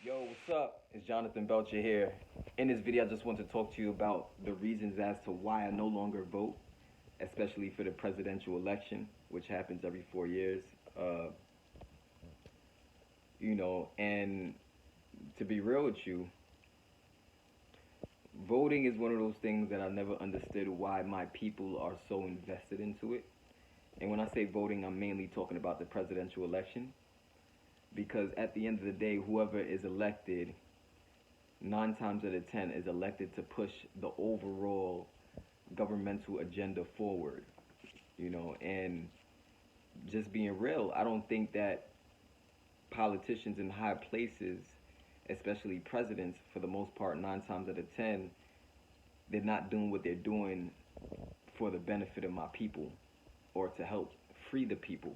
Yo, what's up? It's Jonathan Belcher here. In this video, I just want to talk to you about the reasons as to why I no longer vote, especially for the presidential election, which happens every 4 years. Uh, and to be real with you, voting is one of those things that I never understood why my people are so invested into it. And when I say voting, I'm mainly talking about the presidential election because at the end of the day, whoever is elected 9 times out of 10 is elected to push the overall governmental agenda forward, and just being real, I don't think that politicians in high places, especially presidents, for the most part, 9 times out of 10, they're not doing what they're doing for the benefit of my people or to help free the people.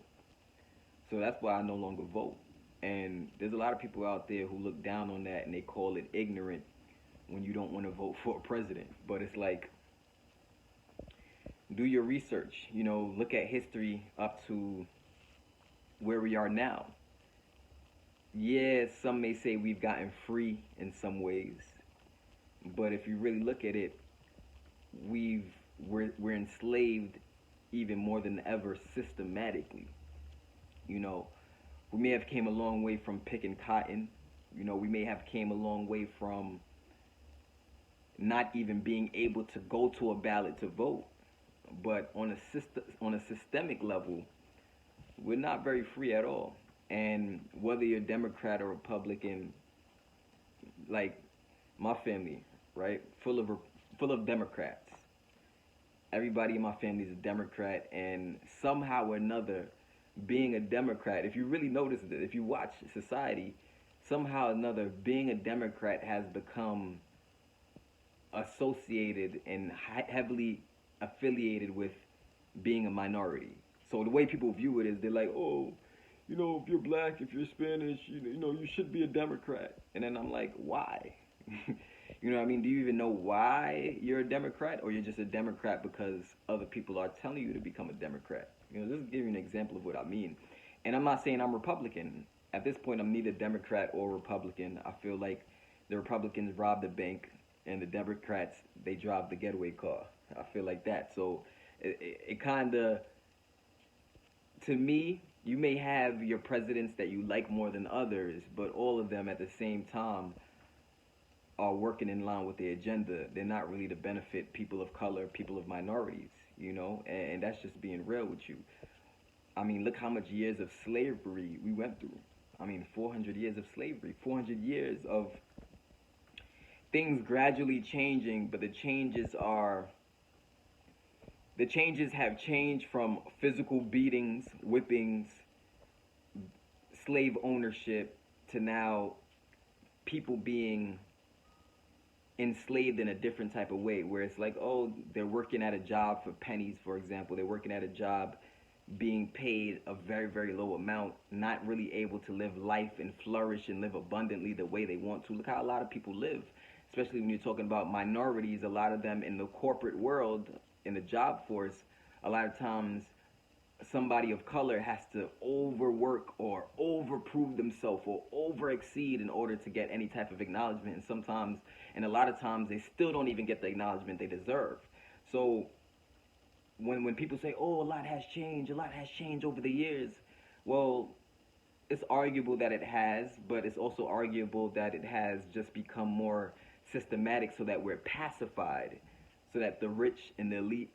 So that's why I no longer vote. And there's a lot of people out there who look down on that and they call it ignorant when you don't want to vote for a president. But it's like, do your research, look at history up to where we are now. Yeah, some may say we've gotten free in some ways, but if you really look at it, we're enslaved even more than ever systematically. You know, we may have came a long way from picking cotton. We may have came a long way from not even being able to go to a ballot to vote. But on a systemic level, we're not very free at all. And whether you're Democrat or Republican, like my family, right, full of Democrats. Everybody in my family is a Democrat, and somehow or another, being a Democrat, if you really notice it, if you watch society, somehow or another, being a Democrat has become associated and heavily affiliated with being a minority. So the way people view it is they're like, oh, if you're black, if you're Spanish, you should be a Democrat. And then I'm like, why? You know what I mean? Do you even know why you're a Democrat, or you're just a Democrat because other people are telling you to become a Democrat? Just to give you an example of what I mean. And I'm not saying I'm Republican. At this point, I'm neither Democrat or Republican. I feel like the Republicans robbed the bank, and the Democrats, they drive the getaway car. I feel like that. So it kind of, to me, you may have your presidents that you like more than others, but all of them at the same time are working in line with the agenda. They're not really to benefit people of color, people of minorities, and that's just being real with you. I mean, look how much years of slavery we went through. I mean, 400 years of slavery, 400 years of things gradually changing, but the changes have changed from physical beatings, whippings, slave ownership to now people being enslaved in a different type of way, where it's like, oh, they're working at a job for pennies, for example. They're working at a job being paid a very, very low amount, not really able to live life and flourish and live abundantly the way they want to. Look how a lot of people live, especially when you're talking about minorities. A lot of them in the corporate world, in the job force, a lot of times somebody of color has to overwork or overprove themselves or over exceed in order to get any type of acknowledgement, and sometimes and a lot of times they still don't even get the acknowledgement they deserve. So when people say, oh, a lot has changed over the years, well, it's arguable that it has, but it's also arguable that it has just become more systematic so that we're pacified, so that the rich and the elites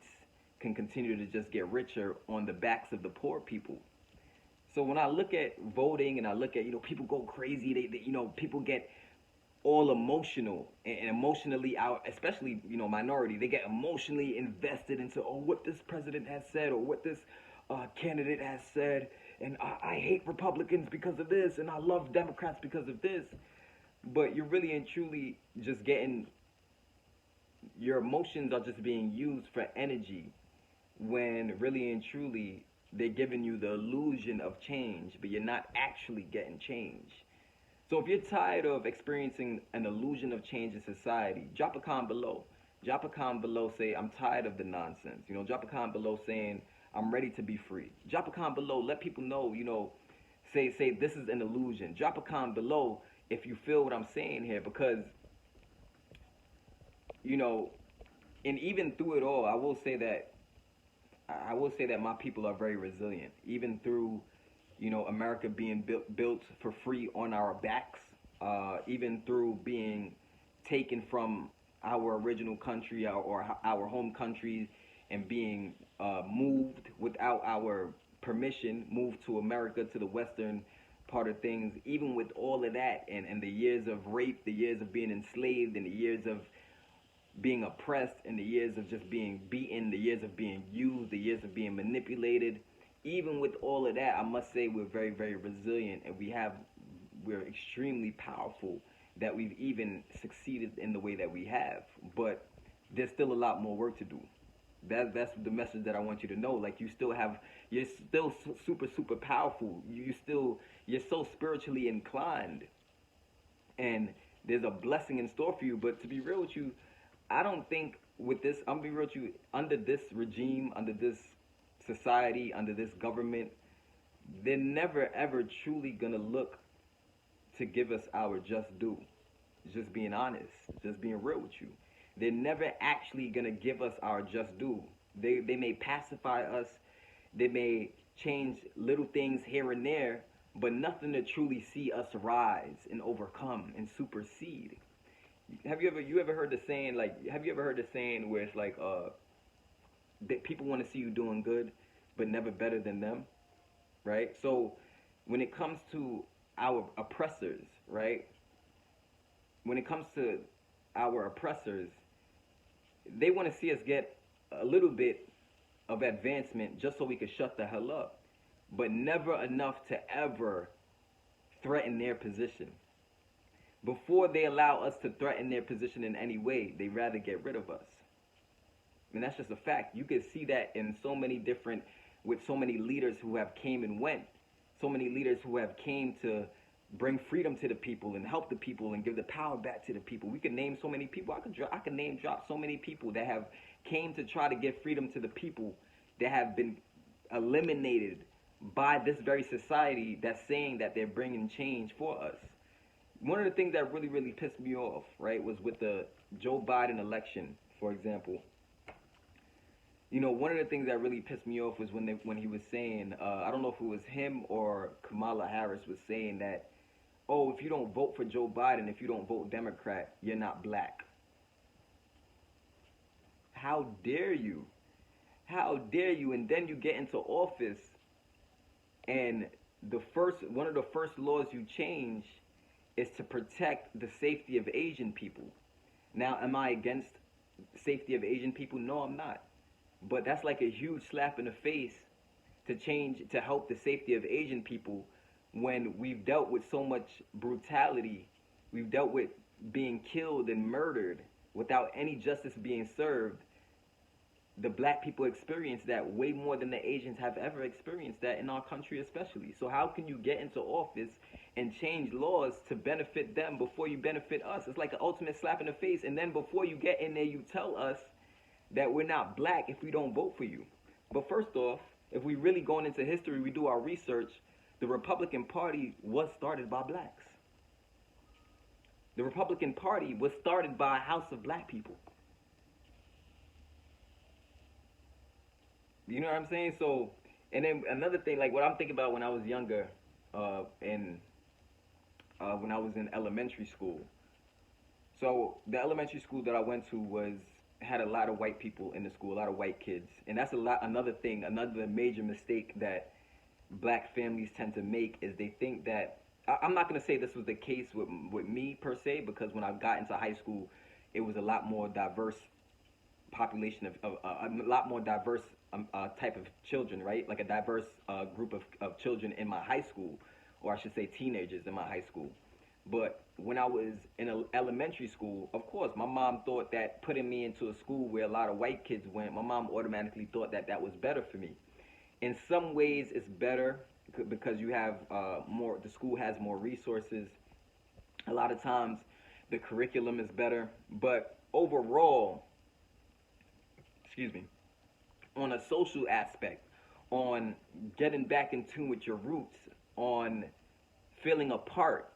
can continue to just get richer on the backs of the poor people. So when I look at voting and I look at, people go crazy, people get all emotional and emotionally out, especially, minority, they get emotionally invested into, oh, what this president has said, or what this candidate has said, and I hate Republicans because of this, and I love Democrats because of this. But you're really and truly just getting, your emotions are just being used for energy, when really and truly they're giving you the illusion of change, but you're not actually getting change. So if you're tired of experiencing an illusion of change in society, drop a comment below. Drop a comment below, say, I'm tired of the nonsense. Drop a comment below saying, I'm ready to be free. Drop a comment below, let people know, say this is an illusion. Drop a comment below, if you feel what I'm saying here, because you know, and even through it all, I will say that my people are very resilient, even through America being built for free on our backs, even through being taken from our original country or our home countries and being moved without our permission, moved to America, to the Western part of things. Even with all of that, and the years of rape, the years of being enslaved, and the years of being oppressed, and the years of just being beaten, the years of being used, the years of being manipulated. Even with all of that, I must say we're very, very resilient, and we're extremely powerful that we've even succeeded in the way that we have. But there's still a lot more work to do. That's the message that I want you to know. Like you're still super, super powerful. You're so spiritually inclined, and there's a blessing in store for you. But to be real with you, I don't think with this, I'm gonna be real with you, under this regime, under this society, under this government, they're never ever truly gonna look to give us our just due. Just being honest, just being real with you. They're never actually gonna give us our just due. They may pacify us, they may change little things here and there, but nothing to truly see us rise and overcome and supersede. You ever heard the saying, like, have you ever heard the saying where it's like that people want to see you doing good but never better than them, right? So when it comes to our oppressors, right? When it comes to our oppressors, they want to see us get a little bit of advancement just so we can shut the hell up, but never enough to ever threaten their position. Before they allow us to threaten their position in any way, they rather get rid of us. And that's just a fact. You can see that in so many different, with so many leaders who have came and went, so many leaders who have came to bring freedom to the people and help the people and give the power back to the people. We could name so many people. I could name drop so many people that have came to try to give freedom to the people that have been eliminated by this very society that's saying that they're bringing change for us. One of the things that really, really pissed me off, right, was with the Joe Biden election, for example. One of the things that really pissed me off was when he was saying, I don't know if it was him or Kamala Harris was saying that, oh, if you don't vote for Joe Biden, if you don't vote Democrat, you're not black. How dare you? How dare you? And then you get into office, and one of the first laws you change is to protect the safety of Asian people. Now, am I against safety of Asian people? No, I'm not. But that's like a huge slap in the face to help the safety of Asian people when we've dealt with so much brutality. We've dealt with being killed and murdered without any justice being served. The black people experience that way more than the Asians have ever experienced that in our country especially. So how can you get into office and change laws to benefit them before you benefit us? It's like an ultimate slap in the face. And then before you get in there, you tell us that we're not black if we don't vote for you. But first off, if we really going into history, we do our research, the Republican Party was started by blacks. The Republican Party was started by a house of black people. You know what I'm saying? So, and then another thing, like what I'm thinking about when I was younger, and when I was in elementary school. So the elementary school that I went to had a lot of white people in the school, a lot of white kids, and that's another major mistake that black families tend to make is they think that I'm not gonna say this was the case with me per se, because when I got into high school, it was a lot more diverse population of a lot more diverse type of children, right? Like a diverse group of children in my high school, or I should say teenagers in my high school. But when I was in elementary school, of course, my mom thought that putting me into a school where a lot of white kids went, my mom automatically thought that that was better for me. In some ways, it's better because you have the school has more resources. A lot of times, the curriculum is better. But overall, on a social aspect, on getting back in tune with your roots, on feeling a part,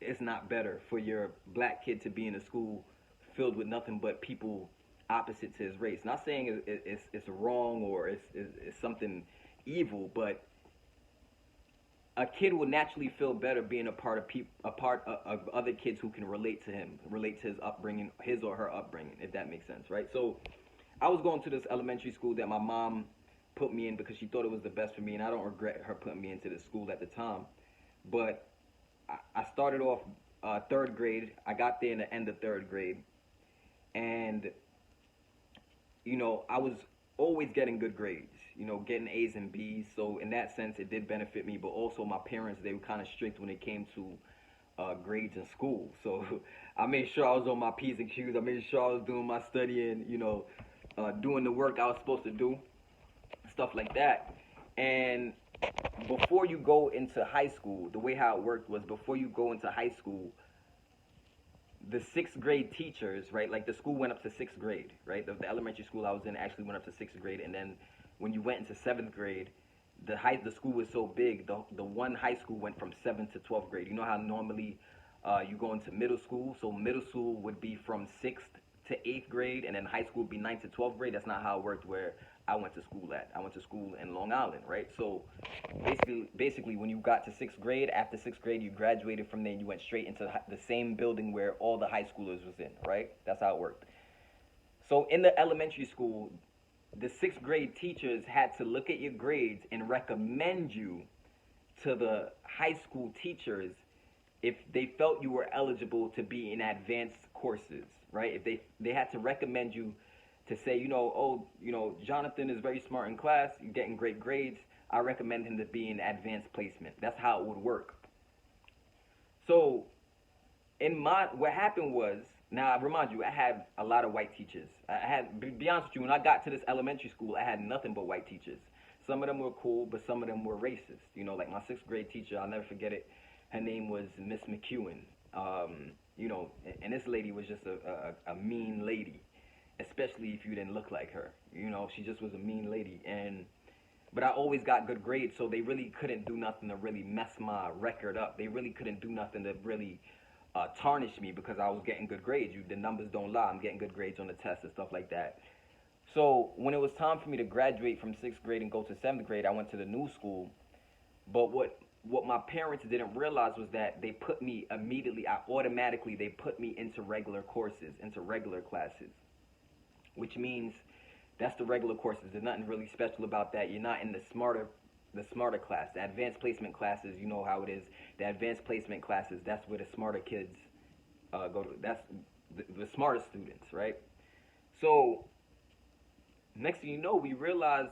it's not better for your black kid to be in a school filled with nothing but people opposite to his race. Not saying it's wrong or it's something evil, but a kid will naturally feel better being a part of other kids who can relate to him, relate to his upbringing, his or her upbringing, if that makes sense, right? So I was going to this elementary school that my mom put me in because she thought it was the best for me, and I don't regret her putting me into this school at the time. But I started off third grade. I got there in the end of third grade, and I was always getting good grades, getting A's and B's. So in that sense, it did benefit me. But also my parents, they were kind of strict when it came to grades in school. So I made sure I was on my P's and Q's. I made sure I was doing my studying, doing the work I was supposed to do, stuff like that. And before you go into high school, the way how it worked was before you go into high school, the sixth grade teachers, right? Like the school went up to sixth grade, right? The elementary school I was in actually went up to sixth grade, and then when you went into seventh grade, the school was so big, the one high school went from seventh to 12th grade. You know how normally you go into middle school, so middle school would be from sixth to eighth grade, and then high school would be ninth to 12th grade. That's not how it worked where I went to school at. I went to school in Long Island, right? So basically, when you got to sixth grade, after sixth grade, you graduated from there and you went straight into the same building where all the high schoolers was in, right? That's how it worked. So in the elementary school, the sixth grade teachers had to look at your grades and recommend you to the high school teachers if they felt you were eligible to be in advanced courses, right? If they had to recommend you to say, Jonathan is very smart in class, you're getting great grades, I recommend him to be in advanced placement. That's how it would work. So what happened was, now I remind you, I had a lot of white teachers. Be honest with you, when I got to this elementary school, I had nothing but white teachers. Some of them were cool, but some of them were racist. Like my sixth grade teacher, I'll never forget it. Her name was Miss McEwen. And this lady was just a mean lady, especially if you didn't look like her. She just was a mean lady. But I always got good grades, so they really couldn't do nothing to really mess my record up. They really couldn't do nothing to really tarnish me because I was getting good grades. The numbers don't lie. I'm getting good grades on the tests and stuff like that. So when it was time for me to graduate from sixth grade and go to seventh grade, I went to the new school. But what my parents didn't realize was that they put me immediately, they put me into regular courses, into regular classes, which means that's the regular courses. There's nothing really special about that. You're not in the smarter class. The advanced placement classes, you know how it is. The advanced placement classes, that's where the smarter kids go to. That's the smartest students, right? So next thing you know, we realized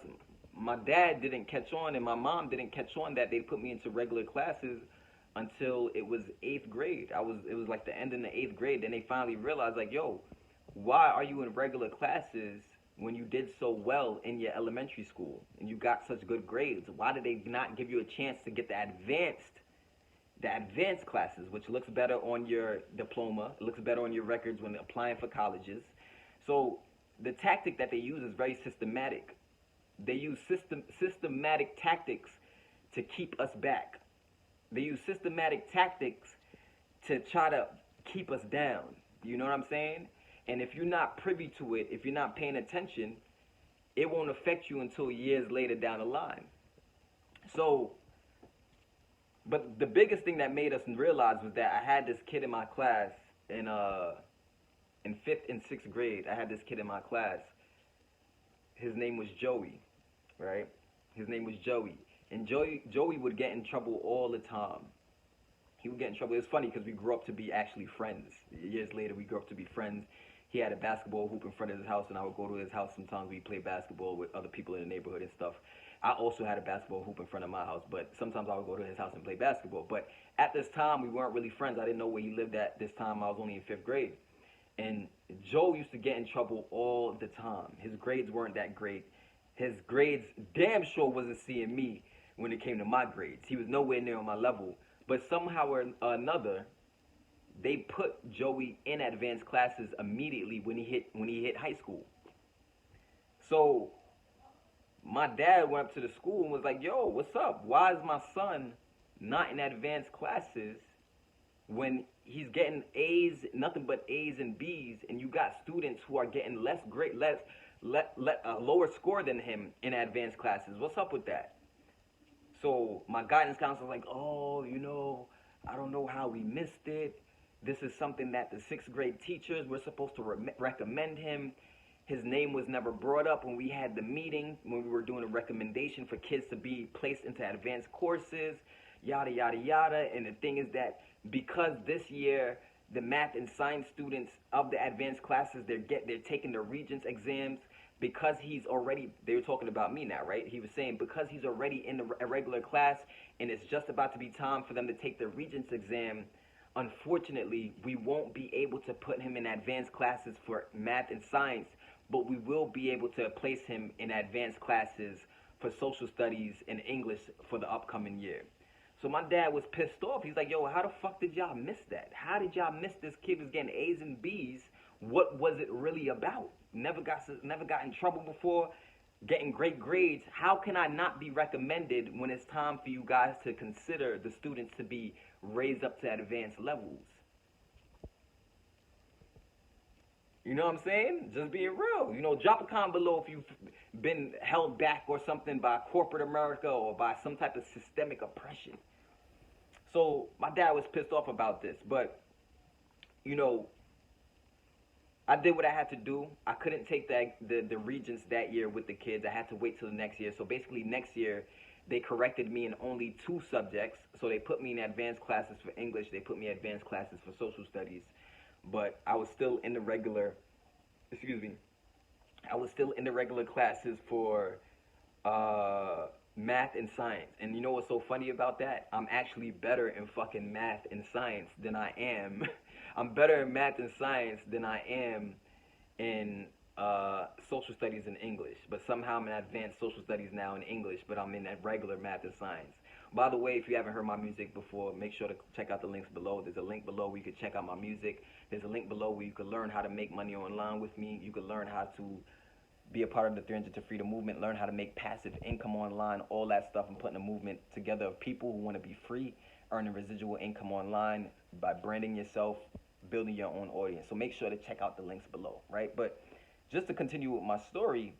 my dad didn't catch on and my mom didn't catch on that they put me into regular classes until it was eighth grade. It was like the end in the eighth grade. Then they finally realized, like, yo, why are you in regular classes when you did so well in your elementary school and you got such good grades? Why did they not give you a chance to get the advanced classes, which looks better on your diploma, it looks better on your records when applying for colleges? So the tactic that they use is very systematic. They use systematic tactics to keep us back. They use systematic tactics to try to keep us down. You know what I'm saying? And if you're not privy to it, if you're not paying attention, it won't affect you until years later down the line. So, but the biggest thing that made us realize was that I had this kid in my class in fifth and sixth grade. I had this kid in my class. His name was Joey, right? His name was Joey. And Joey would get in trouble all the time. He would get in trouble. It was funny because we grew up to be actually friends. Years later, we grew up to be friends. He had a basketball hoop in front of his house, and I would go to his house. Sometimes we'd play basketball with other people in the neighborhood and stuff. I also had a basketball hoop in front of my house, but sometimes I would go to his house and play basketball. But at this time, we weren't really friends. I didn't know where he lived at this time. I was only in fifth grade. And Joe used to get in trouble all the time. His grades weren't that great. His grades damn sure wasn't seeing me when it came to my grades. He was nowhere near on my level. But somehow or another, they put Joey in advanced classes immediately when he hit high school. So my dad went up to the school and was like, yo, what's up? Why is my son not in advanced classes when he's getting A's, nothing but A's and B's, and you got students who are getting lower score than him in advanced classes? What's up with that? So my guidance counselor was like, oh, I don't know how we missed it. This is something that the sixth grade teachers were supposed to recommend him. His name was never brought up when we had the meeting, when we were doing a recommendation for kids to be placed into advanced courses, yada, yada, yada. And the thing is that because this year the math and science students of the advanced classes, they're taking the Regents exams, because they were talking about me now, right? He was saying because he's already in a regular class and it's just about to be time for them to take the Regents exam, unfortunately, we won't be able to put him in advanced classes for math and science, but we will be able to place him in advanced classes for social studies and English for the upcoming year. So my dad was pissed off. He's like, yo, how the fuck did y'all miss that? How did y'all miss this kid was getting A's and B's? What was it really about? Never got in trouble before, getting great grades. How can I not be recommended when it's time for you guys to consider the students to be raised up to advanced levels? You know what I'm saying? Just being real. Drop a comment below if you've been held back or something by corporate America or by some type of systemic oppression. So my dad was pissed off about this, but I did what I had to do. I couldn't take the Regents that year with the kids. I had to wait till the next year. So basically next year, they corrected me in only 2 subjects. So they put me in advanced classes for English. They put me in advanced classes for social studies. But I was still in the regular, I was still in the regular classes for math and science. And you know what's so funny about that? I'm actually better in fucking math and science than I am. I'm better in math and science than I am in social studies and English. But somehow I'm in advanced social studies now in English, but I'm in that regular math and science. By the way, if you haven't heard my music before, make sure to check out the links below. There's a link below where you can check out my music. There's a link below where you can learn how to make money online with me. You can learn how to be a part of the 300 to Freedom movement, learn how to make passive income online, all that stuff. I'm putting a movement together of people who want to be free, earning residual income online by branding yourself, building your own audience. So make sure to check out the links below, right? But just to continue with my story,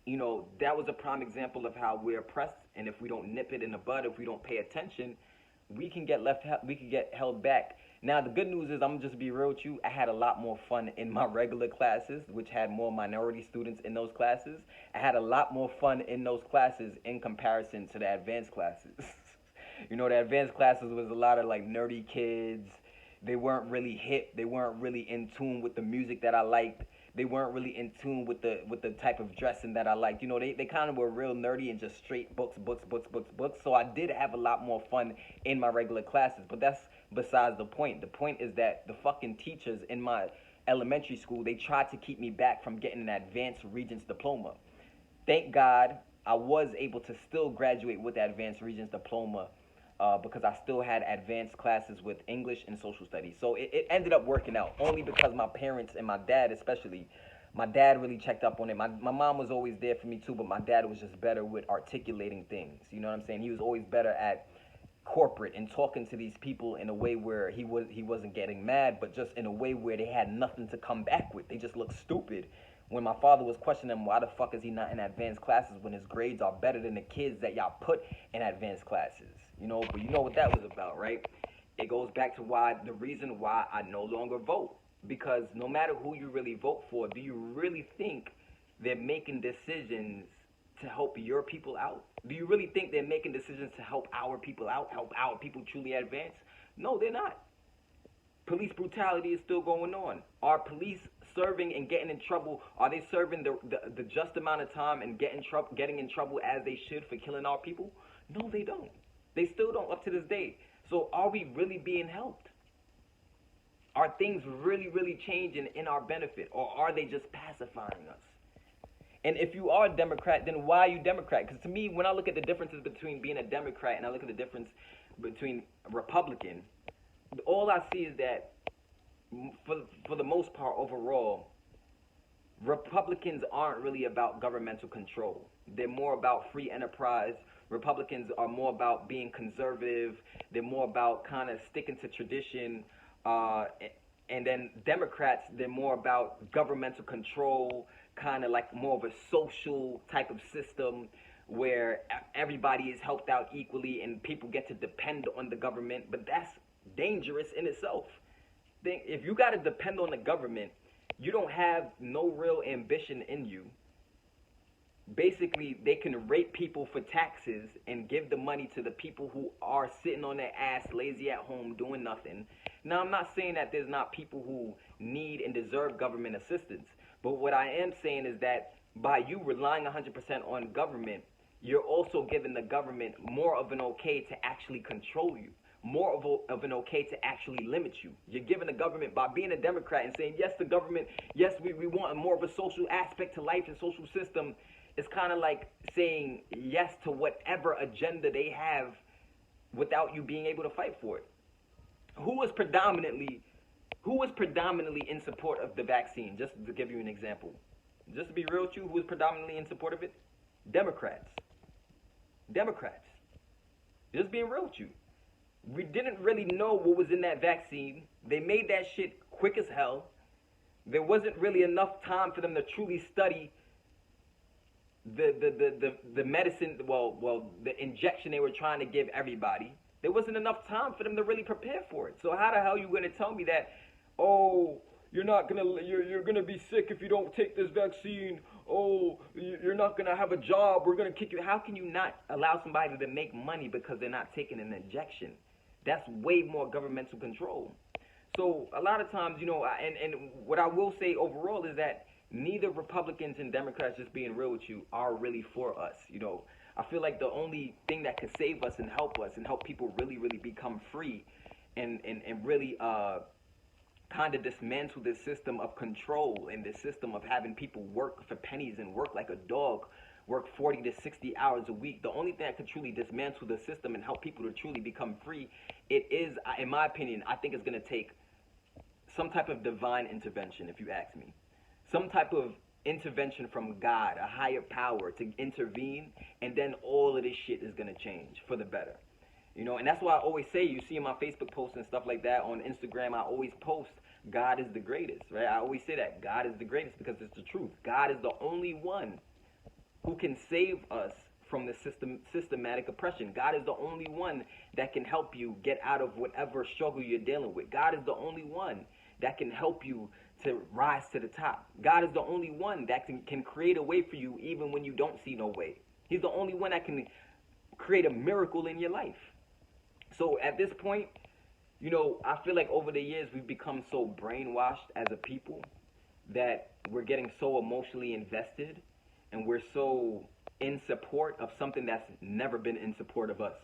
that was a prime example of how we're oppressed, and if we don't nip it in the bud, if we don't pay attention, we can get held back. Now, the good news is, I'm gonna just be real with you, I had a lot more fun in my regular classes, which had more minority students in those classes. I had a lot more fun in those classes in comparison to the advanced classes. The advanced classes was a lot of like nerdy kids. They weren't really hip. They weren't really in tune with the music that I liked. They weren't really in tune with the type of dressing that I liked. They kind of were real nerdy and just straight books. So I did have a lot more fun in my regular classes, but that's besides the point. The point is that the fucking teachers in my elementary school, they tried to keep me back from getting an advanced Regents diploma. Thank God I was able to still graduate with that advanced Regents diploma because I still had advanced classes with English and social studies. So it ended up working out only because my parents and my dad especially, my dad really checked up on it. My mom was always there for me too, but my dad was just better with articulating things. You know what I'm saying? He was always better at corporate and talking to these people in a way where he wasn't getting mad, but just in a way where they had nothing to come back with. They just looked stupid. When my father was questioning him, why the fuck is he not in advanced classes when his grades are better than the kids that y'all put in advanced classes? But you know what that was about, right? It goes back to the reason why I no longer vote. Because no matter who you really vote for, do you really think they're making decisions to help your people out? Do you really think they're making decisions to help our people out, help our people truly advance? No, they're not. Police brutality is still going on. Are police serving and getting in trouble? Are they serving the just amount of time and getting in trouble as they should for killing our people? No, they don't. They still don't up to this day. So are we really being helped? Are things really, really changing in our benefit? Or are they just pacifying us? And if you are a Democrat, then why are you Democrat? Because to me, when I look at the differences between being a Democrat and I look at the difference between a Republican, all I see is that for the most part overall, Republicans aren't really about governmental control. They're more about free enterprise, Republicans are more about being conservative. They're more about kind of sticking to tradition. Uh, and then Democrats, they're more about governmental control, kind of like more of a social type of system where everybody is helped out equally and people get to depend on the government. But that's dangerous in itself. If you got to depend on the government, you don't have no real ambition in you. Basically, they can rape people for taxes and give the money to the people who are sitting on their ass, lazy at home, doing nothing. Now, I'm not saying that there's not people who need and deserve government assistance, but what I am saying is that by you relying 100% on government, you're also giving the government more of an okay to actually control you, more of an okay to actually limit you. You're giving the government, by being a Democrat and saying, yes, the government, yes, we want more of a social aspect to life and social system. It's kind of like saying yes to whatever agenda they have without you being able to fight for it. Who was predominantly in support of the vaccine? Just to give you an example. Just to be real with you, who was predominantly in support of it? Democrats. Democrats. Just being real with you. We didn't really know what was in that vaccine. They made that shit quick as hell. There wasn't really enough time for them to truly study the medicine, the injection they were trying to give everybody. There wasn't enough time for them to really prepare for it. So how the hell are you going to tell me that, oh, you're gonna be sick if you don't take this vaccine. Oh, you're not gonna have a job. We're gonna kick you. How can you not allow somebody to make money because they're not taking an injection? That's way more governmental control. So a lot of times, and what I will say overall is that neither Republicans and Democrats, just being real with you, are really for us. I feel like the only thing that could save us and help people really, really become free and really kind of dismantle this system of control and this system of having people work for pennies and work like a dog, work 40 to 60 hours a week. The only thing that could truly dismantle the system and help people to truly become free, it is, in my opinion, I think it's going to take some type of divine intervention, if you ask me. Some type of intervention from God, a higher power to intervene, and then all of this shit is going to change for the better. And that's why I always say, you see in my Facebook posts and stuff like that, on Instagram, I always post, God is the greatest, right? I always say that, God is the greatest, because it's the truth. God is the only one who can save us from the systematic oppression. God is the only one that can help you get out of whatever struggle you're dealing with. God is the only one that can help you to rise to the top. God is the only one that can create a way for you even when you don't see no way. He's the only one that can create a miracle in your life. So at this point, I feel like over the years we've become so brainwashed as a people that we're getting so emotionally invested and we're so in support of something that's never been in support of us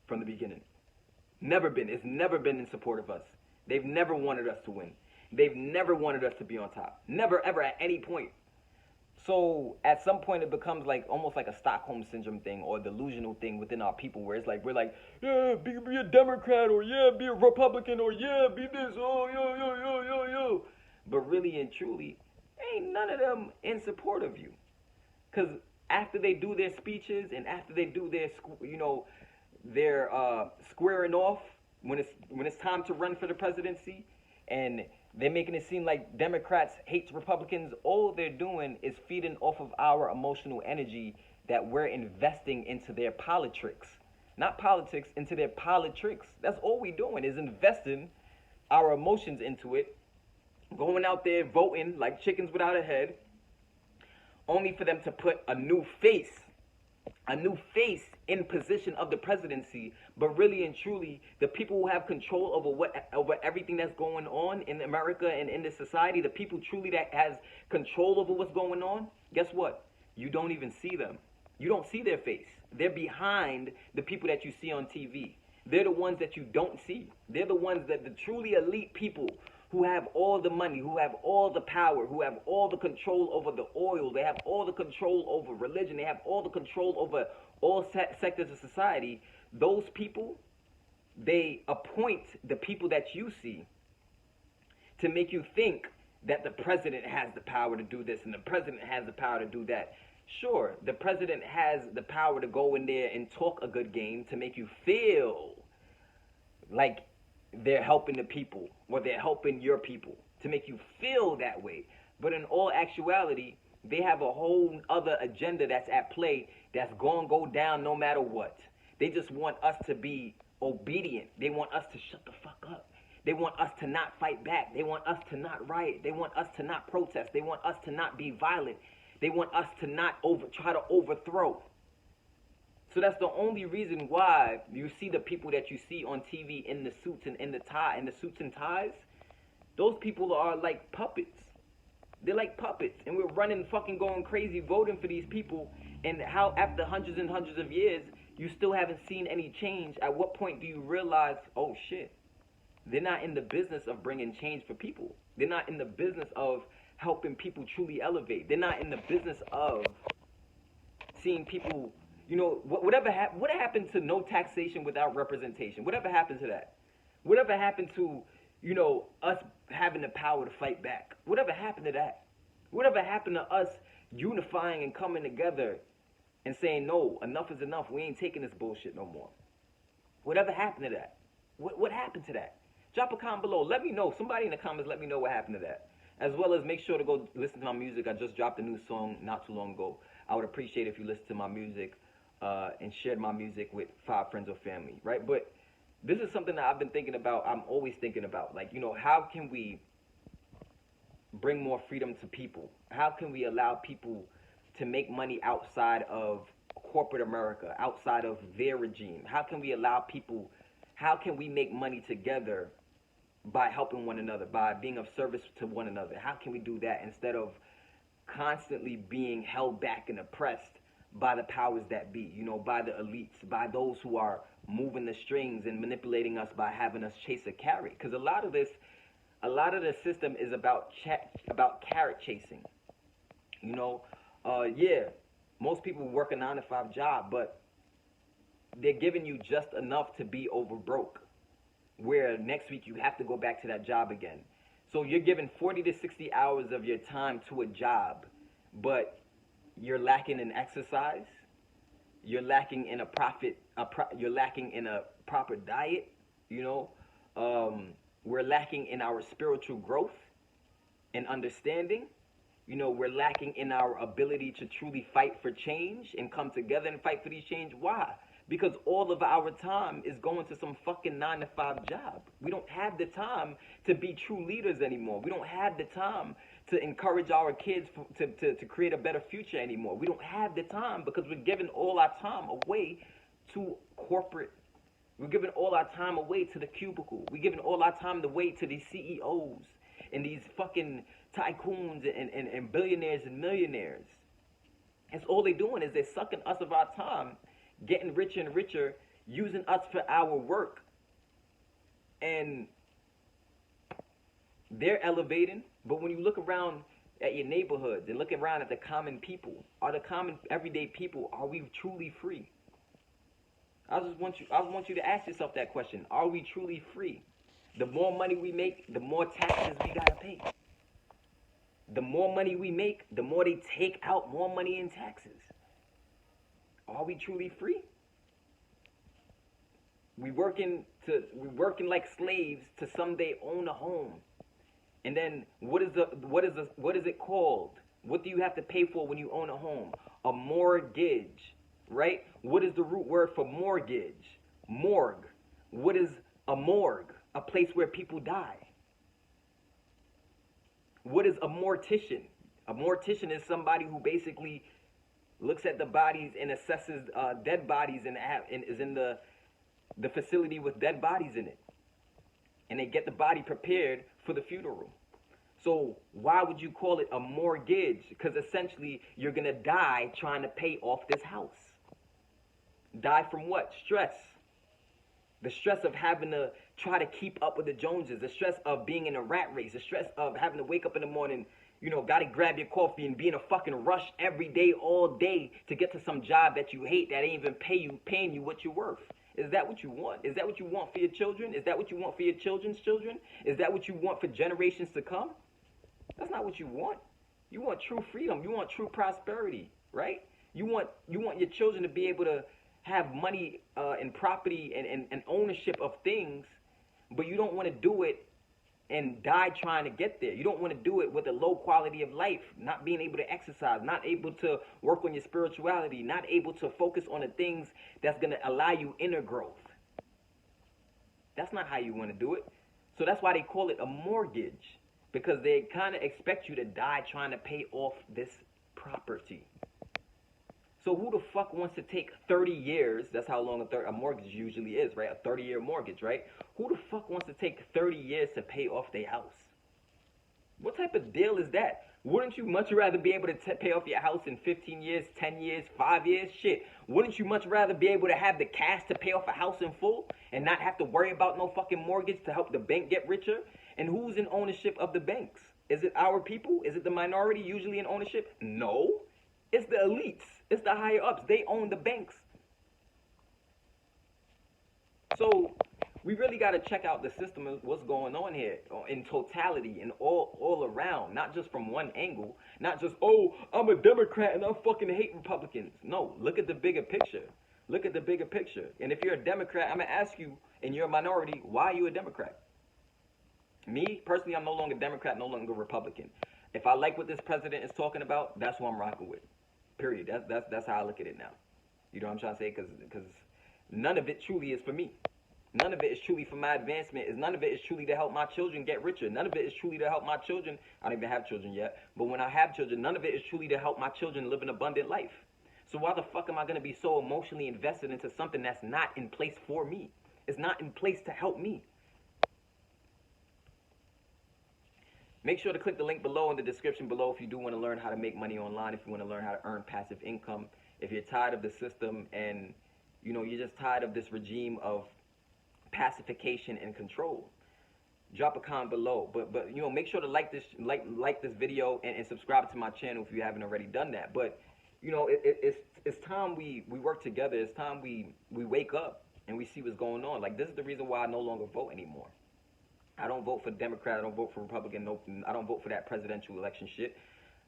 from the beginning. Never been. It's never been in support of us. They've never wanted us to win. They've never wanted us to be on top. Never, ever, at any point. So at some point it becomes like almost like a Stockholm syndrome thing or a delusional thing within our people where it's like we're like, yeah, be a Democrat, or yeah, be a Republican, or yeah, be this, oh, yo. But really and truly, ain't none of them in support of you. Because after they do their speeches and after they do their, their squaring off when it's time to run for the presidency, and they're making it seem like Democrats hate Republicans, all they're doing is feeding off of our emotional energy that we're investing into their politics. Not politics, into their politics. That's all we're doing is investing our emotions into it, going out there voting like chickens without a head, only for them to put a new face in position of the presidency. But really and truly, the people who have control over everything that's going on in America and in this society, the people truly that has control over what's going on, guess what? You don't even see them. You don't see their face. They're behind the people that you see on TV. They're the ones that you don't see. They're the ones that the truly elite people who have all the money, who have all the power, who have all the control over the oil, they have all the control over religion, they have all the control over all sectors of society. Those people, they appoint the people that you see to make you think that the president has the power to do this and the president has the power to do that. Sure, the president has the power to go in there and talk a good game to make you feel like they're helping the people or they're helping your people, to make you feel that way. But in all actuality, they have a whole other agenda that's at play that's going to go down no matter what. They just want us to be obedient. They want us to shut the fuck up. They want us to not fight back. They want us to not riot. They want us to not protest. They want us to not be violent. They want us to not try to overthrow. So that's the only reason why you see the people that you see on TV in the suits and in the suits and ties. Those people are like puppets. They're like puppets, and we're running, fucking going crazy, voting for these people. And how after hundreds and hundreds of years, you still haven't seen any change? At what point do you realize, oh shit, they're not in the business of bringing change for people. They're not in the business of helping people truly elevate. They're not in the business of seeing people. You know, what happened to no taxation without representation? Whatever happened to that? Whatever happened to, you know, us having the power to fight back? Whatever happened to that? Whatever happened to us unifying and coming together and saying, no, enough is enough. We ain't taking this bullshit no more. Whatever happened to that? What happened to that? Drop a comment below. Let me know. Somebody in the comments, let me know what happened to that. As well as make sure to go listen to my music. I just dropped a new song not too long ago. I would appreciate if you listen to my music and shared my music with 5 friends or family, right? But this is something that I've been thinking about. I'm always thinking about, like, you know, how can we bring more freedom to people? How can we allow people to make money outside of corporate America, outside of their regime? How can we allow people, how can we make money together by helping one another, by being of service to one another? How can we do that instead of constantly being held back and oppressed by the powers that be, you know, by the elites, by those who are moving the strings and manipulating us by having us chase a carrot? Because a lot of the system is about carrot chasing. You know, yeah, most people work a 9-to-5 job, but they're giving you just enough to be over broke, where next week you have to go back to that job again. So you're giving 40 to 60 hours of your time to a job, but you're lacking in exercise, you're lacking in you're lacking in a proper diet, you know. We're lacking in our spiritual growth and understanding. You know, we're lacking in our ability to truly fight for change and come together and fight for these change. Why? Because all of our time is going to some fucking 9-to-5 job. We don't have the time to be true leaders anymore. We don't have the time to encourage our kids to create a better future anymore. We don't have the time because we're giving all our time away to corporate. We're giving all our time away to the cubicle. We're giving all our time away to these CEOs and these fucking tycoons and billionaires and millionaires. That's all they're doing, is they're sucking us of our time, getting richer and richer, using us for our work. And they're elevating, but when you look around at your neighborhoods and look around at the common people, are the common everyday people, are we truly free? I want you to ask yourself that question. Are we truly free? The more money we make, the more taxes we gotta pay. The more money we make, the more they take out more money in taxes. Are we truly free? We working like slaves to someday own a home. And then what is it called? What do you have to pay for when you own a home? A mortgage, right? What is the root word for mortgage? Morgue. What is a morgue? A place where people die. What is a mortician? A mortician is somebody who basically looks at the bodies and assesses dead bodies and is in the facility with dead bodies in it. And they get the body prepared for the funeral. So why would you call it a mortgage? Because essentially you're going to die trying to pay off this house. Die from what? Stress. The stress of having to try to keep up with the Joneses. The stress of being in a rat race. The stress of having to wake up in the morning, you know, gotta grab your coffee and be in a fucking rush every day, all day to get to some job that you hate that ain't even paying you what you're worth. Is that what you want? Is that what you want for your children? Is that what you want for your children's children? Is that what you want for generations to come? That's not what you want. You want true freedom. You want true prosperity. right? You want your children to be able to have money and property and ownership of things, but you don't want to do it and die trying to get there. You don't want to do it with a low quality of life, not being able to exercise, not able to work on your spirituality, not able to focus on the things that's going to allow you inner growth. That's not how you want to do it. So that's why they call it a mortgage, because they kind of expect you to die trying to pay off this property. So who the fuck wants to take 30 years? That's how long a mortgage usually is, right? A 30-year mortgage, right? Who the fuck wants to take 30 years to pay off their house? What type of deal is that? Wouldn't you much rather be able to pay off your house in 15 years, 10 years, 5 years? Shit. Wouldn't you much rather be able to have the cash to pay off a house in full and not have to worry about no fucking mortgage to help the bank get richer? And who's in ownership of the banks? Is it our people? Is it the minority usually in ownership? No. It's the elites. It's the higher ups. They own the banks. So we really got to check out the system of what's going on here in totality and all around, not just from one angle, not just, oh, I'm a Democrat and I fucking hate Republicans. No, look at the bigger picture. Look at the bigger picture. And if you're a Democrat, I'm going to ask you, and you're a minority, why are you a Democrat? Me, personally, I'm no longer Democrat, no longer Republican. If I like what this president is talking about, that's who I'm rocking with. Period. That's how I look at it now. You know what I'm trying to say? Because none of it truly is for me. None of it is truly for my advancement. None of it is truly to help my children get richer. None of it is truly to help my children. I don't even have children yet. But when I have children, none of it is truly to help my children live an abundant life. So why the fuck am I going to be so emotionally invested into something that's not in place for me? It's not in place to help me. Make sure to click the link below in the description below if you do want to learn how to make money online, if you want to learn how to earn passive income, if you're tired of the system and, you know, you're just tired of this regime of pacification and control. Drop a comment below. But you know, make sure to like this video and subscribe to my channel if you haven't already done that. But, you know, it's time we work together. It's time we wake up and we see what's going on. Like, this is the reason why I no longer vote anymore. I don't vote for Democrat. I don't vote for Republican. No, I don't vote for that presidential election shit.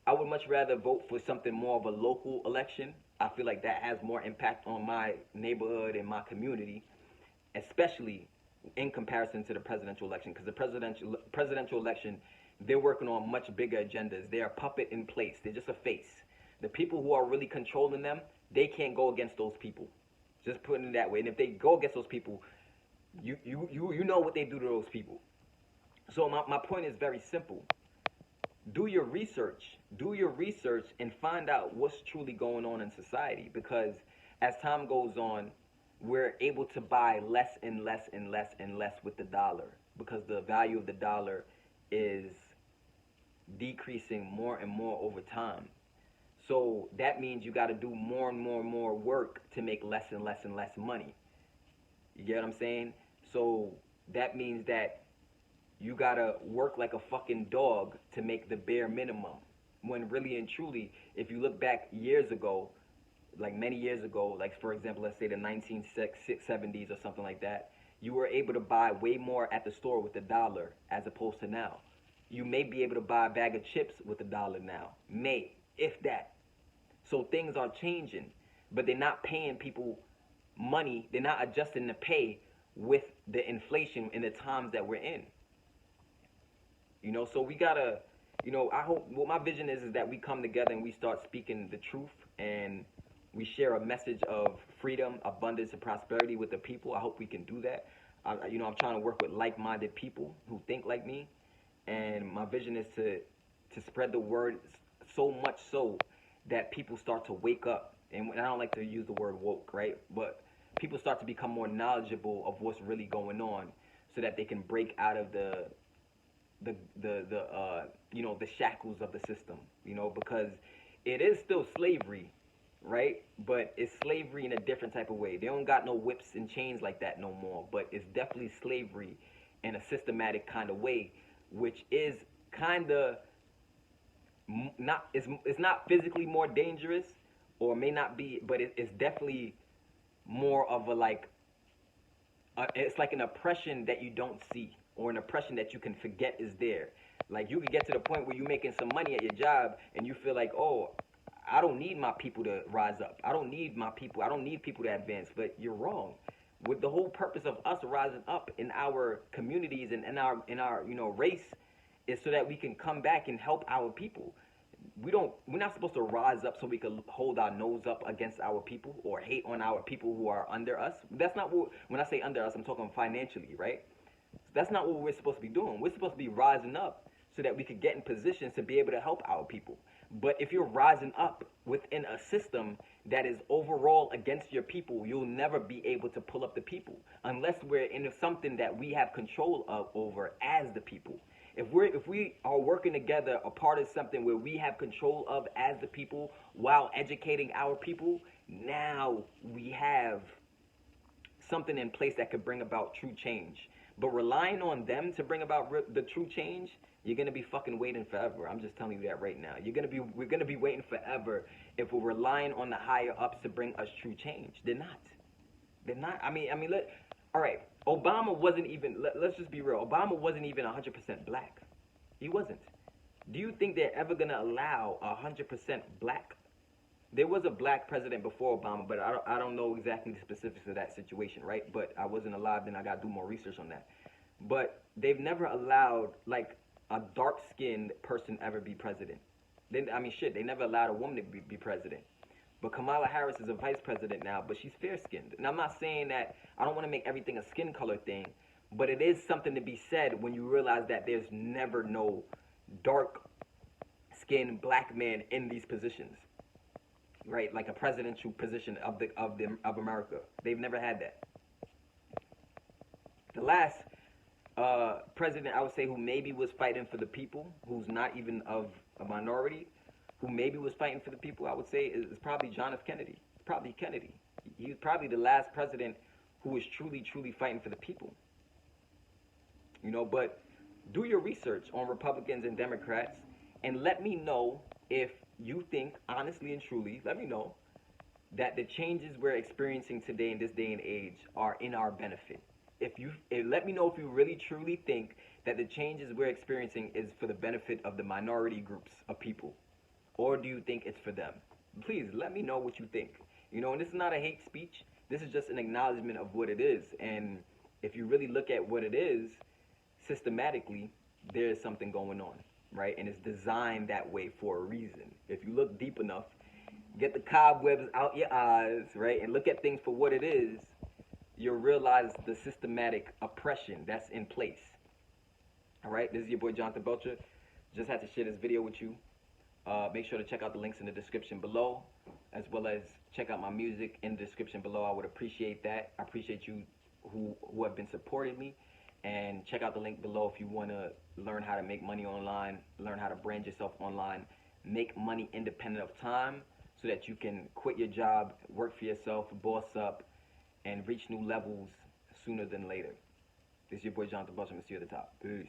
I would much rather vote for something more of a local election. I feel like that has more impact on my neighborhood and my community, especially in comparison to the presidential election. Because the presidential election, they're working on much bigger agendas. They're a puppet in place. They're just a face. The people who are really controlling them, they can't go against those people. Just putting it that way. And if they go against those people, you know what they do to those people. So my point is very simple. Do your research. Do your research and find out what's truly going on in society. Because as time goes on, we're able to buy less and less and less and less with the dollar. Because the value of the dollar is decreasing more and more over time. So that means you got to do more and more and more work to make less and less and less money. You get what I'm saying? So that means that you gotta work like a fucking dog to make the bare minimum. When really and truly, if you look back years ago, like many years ago, like for example, let's say the 1970s or something like that, you were able to buy way more at the store with a dollar as opposed to now. You may be able to buy a bag of chips with a dollar now. May, if that. So things are changing, but they're not paying people money. They're not adjusting the pay with the inflation in the times that we're in. You know, so we gotta, you know, I hope, what my vision is that we come together and we start speaking the truth and we share a message of freedom, abundance, and prosperity with the people. I hope we can do that. You know, I'm trying to work with like-minded people who think like me, and my vision is to spread the word so much so that people start to wake up. And I don't like to use the word woke, right? But people start to become more knowledgeable of what's really going on, so that they can break out of the you know, the shackles of the system, you know, because it is still slavery, right? But it's slavery in a different type of way. They don't got no whips and chains like that no more, but it's definitely slavery in a systematic kind of way, which is kind of not, it's not physically more dangerous, or may not be, but it's definitely more of a like, it's like an oppression that you don't see, or an oppression that you can forget is there. Like, you could get to the point where you're making some money at your job and you feel like, oh, I don't need my people to rise up. I don't need my people. I don't need people to advance. But you're wrong. With the whole purpose of us rising up in our communities and in our race is so that we can come back and help our people. We're not supposed to rise up so we can hold our nose up against our people or hate on our people who are under us. That's not what, when I say under us, I'm talking financially, right? That's not what we're supposed to be doing. We're supposed to be rising up so that we could get in positions to be able to help our people. But if you're rising up within a system that is overall against your people, you'll never be able to pull up the people unless we're in something that we have control of over as the people. If we are working together, a part of something where we have control of as the people while educating our people, now we have something in place that could bring about true change. But relying on them to bring about the true change, you're gonna be fucking waiting forever. I'm just telling you that right now. We're gonna be waiting forever if we're relying on the higher ups to bring us true change. They're not. They're not. All right. Obama wasn't even. Let's just be real. Obama wasn't even 100% black. He wasn't. Do you think they're ever gonna allow 100% black? There was a black president before Obama, but I don't know exactly the specifics of that situation, right? But I wasn't alive then. I got to do more research on that. But they've never allowed like a dark-skinned person ever be president. They never allowed a woman to be president. But Kamala Harris is a vice president now, but she's fair-skinned. And I'm not saying that I don't want to make everything a skin color thing, but it is something to be said when you realize that there's never no dark-skinned black man in these positions. Right, like a presidential position of America. They've never had that. The last president I would say who maybe was fighting for the people, who's not even of a minority, who maybe was fighting for the people, I would say is probably John F. Kennedy. Probably Kennedy. He was probably the last president who was truly fighting for the people. But do your research on Republicans and Democrats and let me know if you think, honestly and truly, let me know that the changes we're experiencing today in this day and age are in our benefit. Let me know if you really truly think that the changes we're experiencing is for the benefit of the minority groups of people, or do you think it's for them? Please let me know what you think. And this is not a hate speech. This is just an acknowledgement of what it is. And if you really look at what it is, systematically, there is something going on. Right, and it's designed that way for a reason. If you look deep enough, get the cobwebs out your eyes, right, and look at things for what it is, you'll realize the systematic oppression that's in place. All right, this is your boy Jonathan Belcher. Just had to share this video with you. Make sure to check out the links in the description below, as well as check out my music in the description below. I would appreciate that. I appreciate you who have been supporting me. And check out the link below if you want to learn how to make money online, learn how to brand yourself online, make money independent of time so that you can quit your job, work for yourself, boss up, and reach new levels sooner than later. This is your boy Jonathan Belcher. I'm going to see you at the top. Peace.